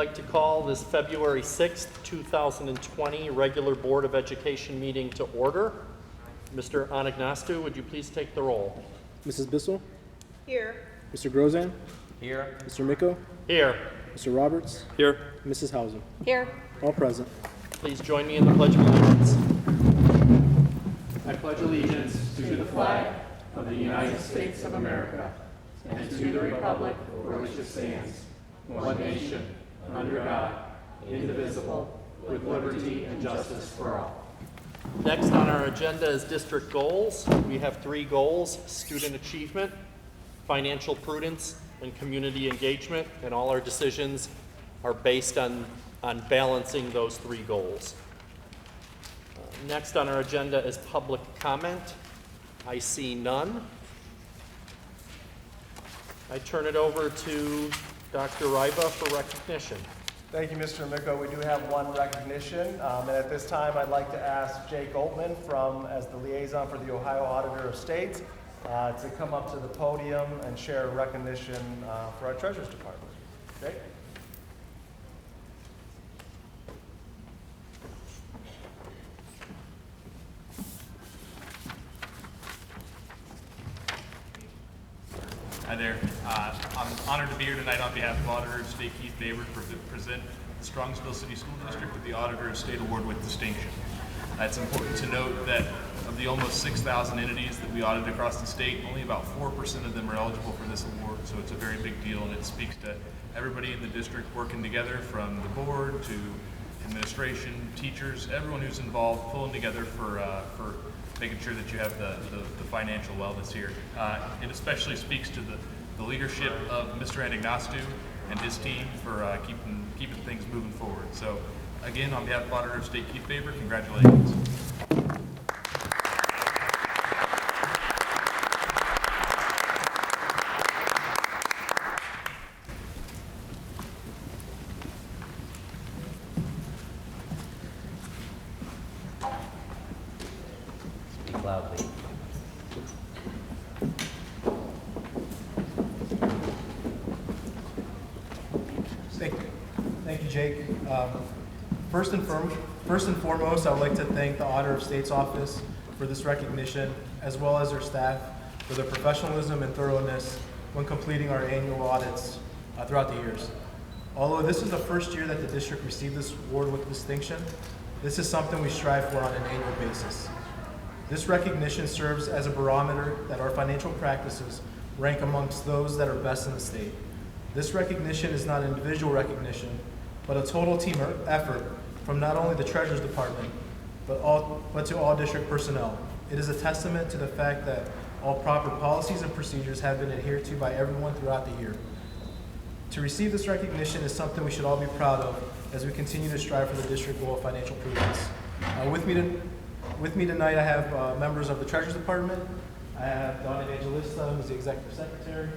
like to call this February 6th, 2020 regular Board of Education meeting to order. Mr. Anagnostou, would you please take the roll? Mrs. Bissell? Here. Mr. Grozan? Here. Mr. Micko? Here. Mr. Roberts? Here. Mrs. Hausen? Here. All present. Please join me in the Pledge of Allegiance. I pledge allegiance to the flag of the United States of America and to the republic for which it stands, one nation, under God, indivisible, with liberty and justice for all. Next on our agenda is district goals. We have 3 goals: student achievement, financial prudence, and community engagement, and all our decisions are based on balancing those 3 goals. Next on our agenda is public comment. I see none. I turn it over to Dr. Ryba for recognition. Thank you, Mr. Micko. We do have one recognition, and at this time I'd like to ask Jake Altman, as the liaison for the Ohio Auditor of State, to come up to the podium and share recognition for our Treasurer's Department. Jake? Hi there. I'm honored to be here tonight on behalf of Auditor of State Keith Baber to present the Strongsville City School District with the Auditor of State Award with distinction. It's important to note that of the almost 6,000 entities that we audit across the state, only about 4% of them are eligible for this award, so it's a very big deal, and it speaks to everybody in the district working together, from the board to administration, teachers, everyone who's involved, pulling together for making sure that you have the financial wellness here. It especially speaks to the leadership of Mr. Anagnostou and his team for keeping things moving forward. So again, on behalf of Auditor of State Keith Baber, congratulations. Speak loudly. Thank you, Jake. First and foremost, I would like to thank the Auditor of State's office for this recognition, as well as their staff for their professionalism and thoroughness when completing our annual audits throughout the years. Although this is the first year that the district received this award with distinction, this is something we strive for on an annual basis. This recognition serves as a barometer that our financial practices rank amongst those that are best in the state. This recognition is not individual recognition, but a total team effort from not only the Treasurer's Department, but to all district personnel. It is a testament to the fact that all proper policies and procedures have been adhered to by everyone throughout the year. To receive this recognition is something we should all be proud of as we continue to strive for the district goal of financial prudence. With me tonight, I have members of the Treasurer's Department. I have Dawn Evangelista, who's the Executive Secretary,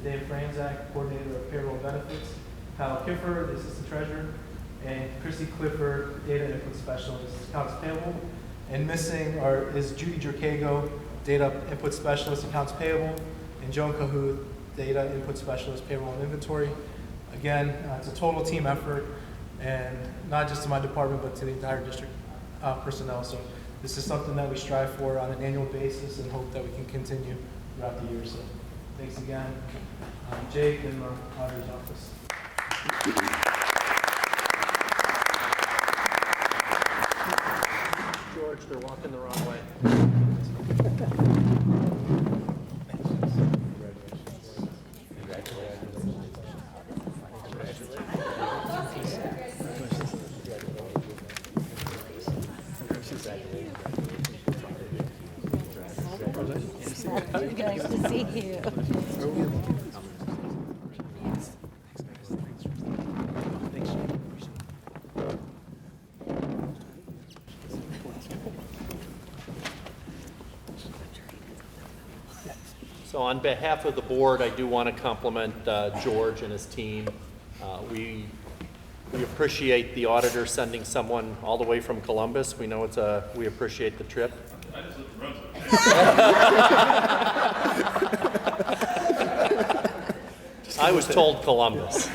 Dave Franzak, Coordinator of Payroll and Benefits, Kyle Kiffer, the Assistant Treasurer, and Chrissy Clifford, Data Input Specialist, Accounts Payable. And missing is Judy Jerkago, Data Input Specialist, Accounts Payable, and Joan Cahuth, Data Input Specialist, Payroll and Inventory. Again, it's a total team effort, and not just to my department, but to the entire district personnel. So this is something that we strive for on an annual basis and hope that we can continue throughout the year. So thanks again, Jake and our auditor's office. George, they're walking the wrong way. Nice to see you. So on behalf of the board, I do want to compliment George and his team. We appreciate the auditor sending someone all the way from Columbus. We know we appreciate the trip. I just lived in Brunswick. I was told Columbus.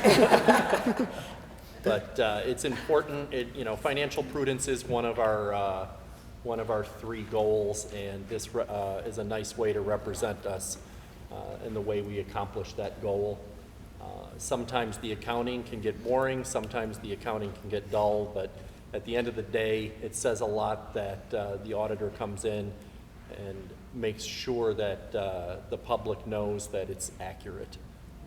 But it's important. Financial prudence is one of our 3 goals, and this is a nice way to represent us in the way we accomplish that goal. Sometimes the accounting can get boring, sometimes the accounting can get dull, but at the end of the day, it says a lot that the auditor comes in and makes sure that the public knows that it's accurate.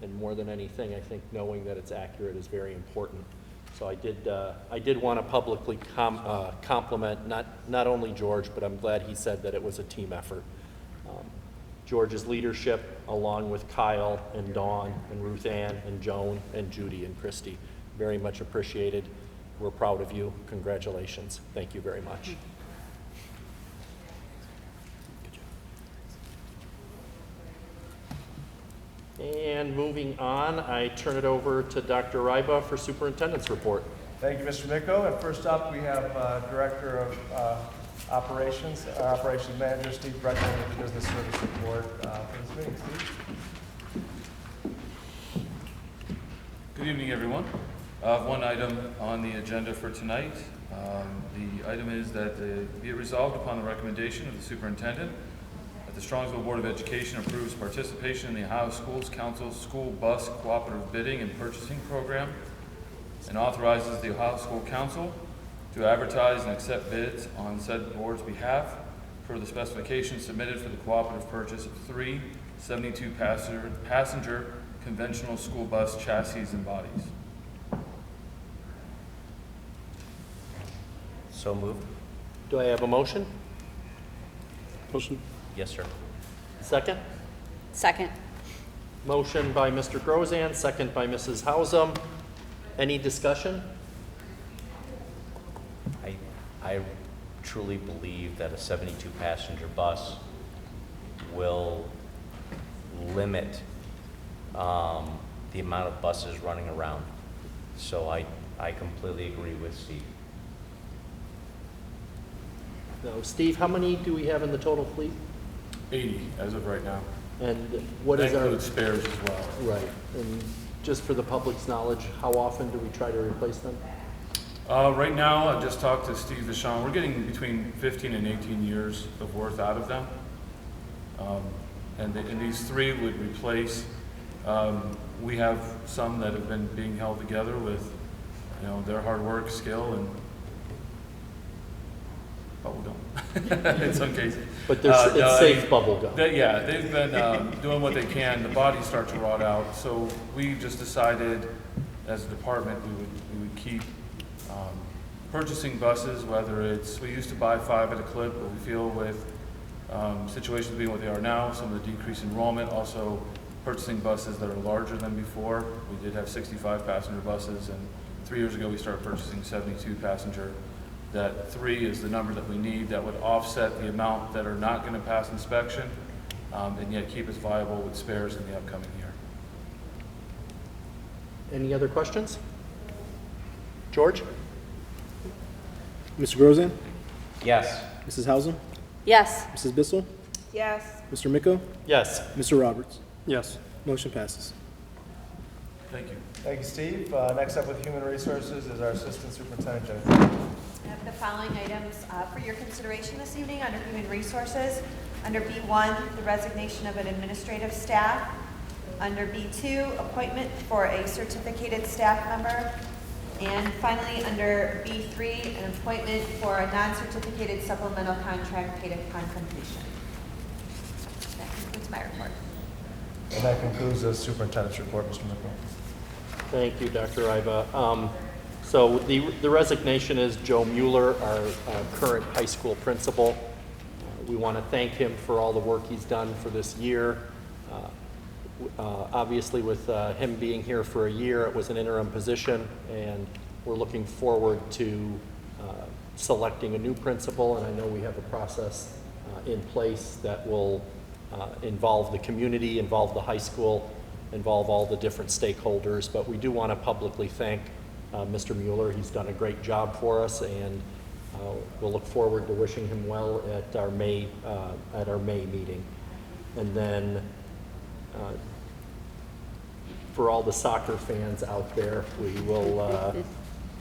And more than anything, I think knowing that it's accurate is very important. So I did want to publicly compliment not only George, but I'm glad he said that it was a team effort. George's leadership, along with Kyle and Dawn and Ruth Ann and Joan and Judy and Christy, very much appreciated. We're proud of you. Congratulations. Thank you very much. And moving on, I turn it over to Dr. Ryba for Superintendent's report. Thank you, Mr. Micko. And first up, we have Director of Operations Manager Steve Breckman with the Business Service Report for this meeting. Steve? Good evening, everyone. One item on the agenda for tonight. The item is that be it resolved upon the recommendation of the superintendent that the Strongsville Board of Education approves participation in the Ohio Schools Council School Bus Cooperative Bidding and Purchasing Program and authorizes the Ohio School Council to advertise and accept bids on said board's behalf per the specifications submitted for the cooperative purchase of 3 72-passenger conventional school bus chassis and bodies. So moved. Do I have a motion? Motion. Yes, sir. Second? Second. Motion by Mr. Grozan, second by Mrs. Hausum. Any discussion? I truly believe that a 72-passenger bus will limit the amount of buses running around. So I completely agree with Steve. No. Steve, how many do we have in the total fleet? 80 as of right now. And what is That our... includes spares as well. Right. And just for the public's knowledge, how often do we try to replace them? Right now, I just talked to Steve Vachon. We're getting between 15 and 18 years of worth out of them. And these 3 would replace. We have some that have been being held together with, their hard work, skill, and bubble gum in some cases. But it's safe bubble gum. They've been doing what they can. The bodies start to rot out, so we just decided, as a department, we would keep purchasing buses. Whether it's, we used to buy 5 at a clip, but we feel with situations being what they are now, some of the decreased enrollment, also purchasing buses that are larger than before. We did have 65-passenger buses, and 3 years ago we started purchasing 72-passenger. That 3 is the number that we need that would offset the amount that are not going to pass inspection, and yet keep us viable with spares in the upcoming year. Any other questions? George? Mr. Grozan? Yes. Mrs. Hausum? Yes. Mrs. Bissell? Yes. Mr. Micko? Yes. Mr. Roberts? Yes. Motion passes. Thank you. Thank you, Steve. Next up with Human Resources is our Assistant Superintendent, Jennifer. I have the following items for your consideration this evening under Human Resources. Under B1, the resignation of an administrative staff. Under B2, appointment for a certificated staff member. And finally, under B3, an appointment for a non-certificated supplemental contract paid upon completion. That concludes my report. And that concludes the Superintendent's report, Mr. Micko. Thank you, Dr. Ryba. So the resignation is Joe Mueller, our current high school principal. We want to thank him for all the work he's done for this year. Obviously, with him being here for a year, it was an interim position, and we're looking forward to selecting a new principal, and I know we have a process in place that will involve the community, involve the high school, involve all the different stakeholders, but we do want to publicly thank Mr. Mueller. He's done a great job for us, and we'll look forward to wishing him well at our May meeting. And then for all the soccer fans out there, we will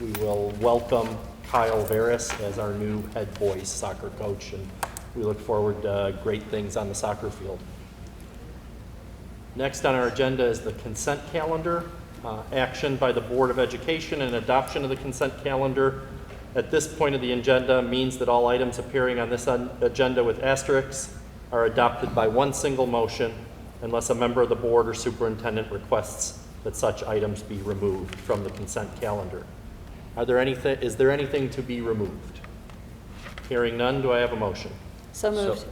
we will welcome Kyle Veras as our new head boys soccer coach, and we look forward to great things on the soccer field. Next on our agenda is the consent calendar. Action by the Board of Education and adoption of the consent calendar at this point of the agenda means that all items appearing on this agenda with asterisks are adopted by one single motion unless a member of the board or superintendent requests that such items be removed from the consent calendar. Is there anything to be removed? Hearing none, do I have a motion? So moved.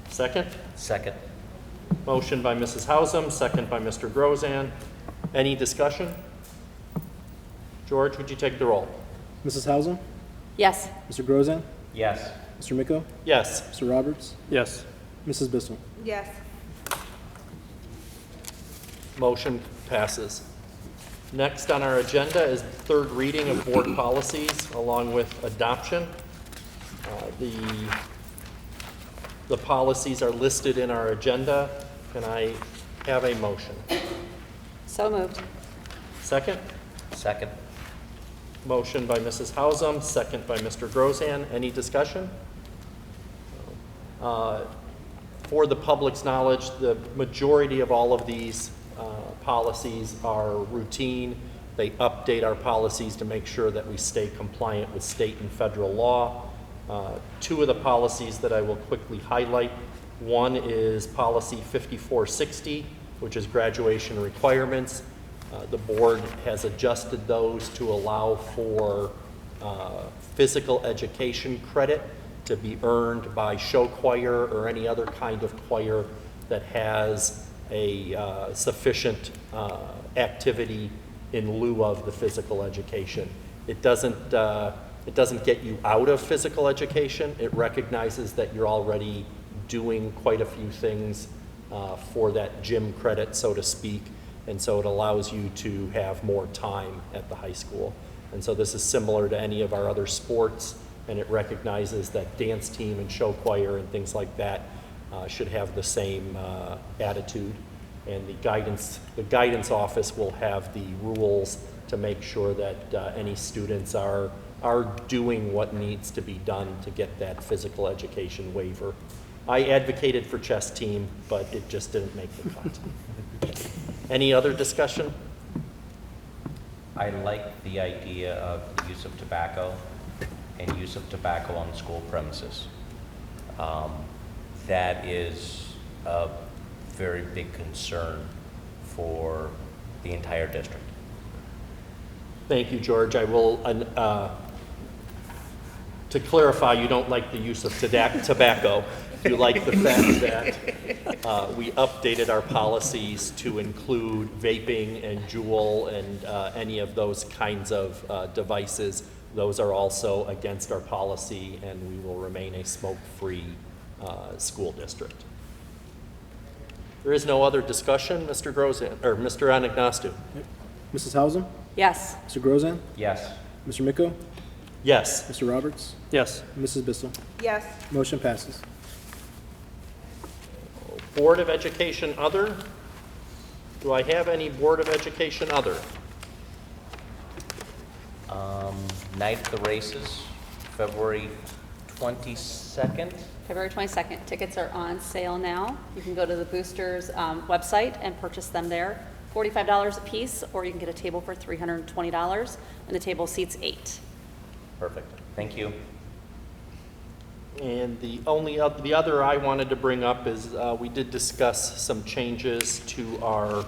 Second? Second. Motion by Mrs. Hausum, second by Mr. Grozan. Any discussion? George, would you take the roll? Mrs. Hausum, Yes. Mr. Grozan, Yes. Mr. Miko, Yes. Mr. Roberts, Yes. Mrs. Bissell. Yes. Motion passes. Next on our agenda is third reading of board policies along with adoption. The policies are listed in our agenda. Can I have a motion? So moved. Second? Second. Motion by Mrs. Hausum, second by Mr. Grozan. Any discussion? For the public's knowledge, the majority of all of these policies are routine. They update our policies to make sure that we stay compliant with state and federal law. Two of the policies that I will quickly highlight. One is policy 5460, which is graduation requirements. The board has adjusted those to allow for physical education credit to be earned by show choir or any other kind of choir that has a sufficient activity in lieu of the physical education. It doesn't get you out of physical education. It recognizes that you're already doing quite a few things for that gym credit, so to speak, and so it allows you to have more time at the high school. And so this is similar to any of our other sports, and it recognizes that dance team and show choir and things like that should have the same attitude. And the guidance office will have the rules to make sure that any students are doing what needs to be done to get that physical education waiver. I advocated for chess team, but it just didn't make the cut. Any other discussion? I like the idea of the use of tobacco and use of tobacco on school premises. That is a very big concern for the entire district. Thank you, George. I will, to clarify, you don't like the use of tobacco. You like the fact that we updated our policies to include vaping and Juul and any of those kinds of devices. Those are also against our policy, and we will remain a smoke-free school district. There is no other discussion, Mr. Grozan, or Mr. Anagnostou. Mrs. Hausum, Yes. Mr. Grozan, Yes. Mr. Miko, Yes. Mr. Roberts, Yes. Mrs. Bissell. Yes. Motion passes. Board of Education Other. Do I have any Board of Education Other? Night of the races, February 22nd. February 22nd. Tickets are on sale now. You can go to the Boosters website and purchase them there. $45 a piece, or you can get a table for $320, and the table seats 8. Perfect. Thank you. And the other I wanted to bring up is we did discuss some changes to our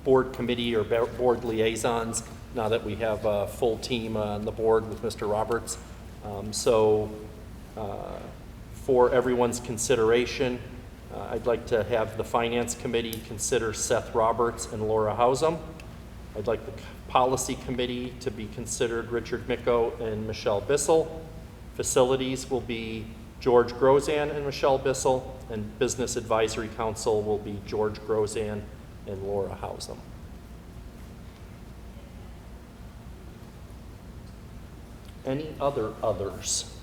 board committee or board liaisons now that we have a full team on the board with Mr. Roberts. For everyone's consideration, I'd like to have the Finance Committee consider Seth Roberts and Laura Hausum. I'd like the Policy Committee to be considered Richard Miko and Michelle Bissell. Facilities will be George Grozan and Michelle Bissell, and Business Advisory Council will be George Grozan and Laura Hausum. Any other others?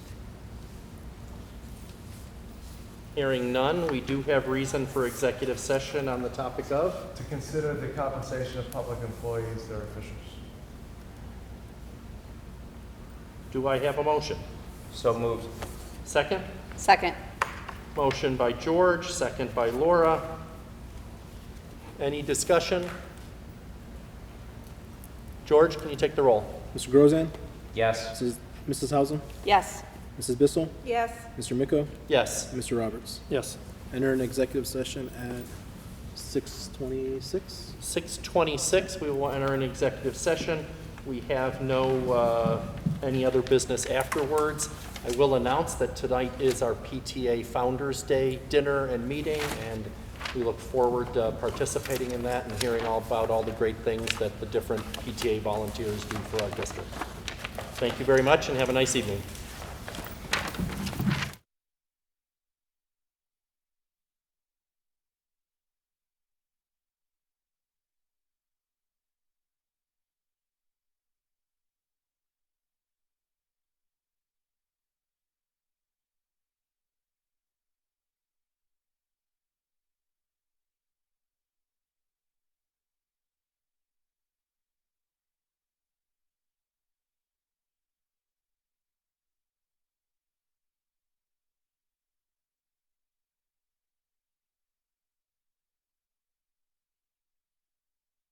Hearing none, we do have reason for executive session on the topic of? To consider the compensation of public employees, their officials. Do I have a motion? So moved. Second? Second. Motion by George, second by Laura. Any discussion? George, can you take the roll? Mr. Grozan? Yes. Mrs. Hausum? Yes. Mrs. Bissell? Yes. Mr. Miko? Yes. Mr. Roberts? Yes. Enter an executive session at 6:26. 6:26, we will enter an executive session. We have no any other business afterwards. I will announce that tonight is our PTA Founders Day dinner and meeting, and we look forward to participating in that and hearing all about all the great things that the different PTA volunteers do for our district. Thank you very much and have a nice evening.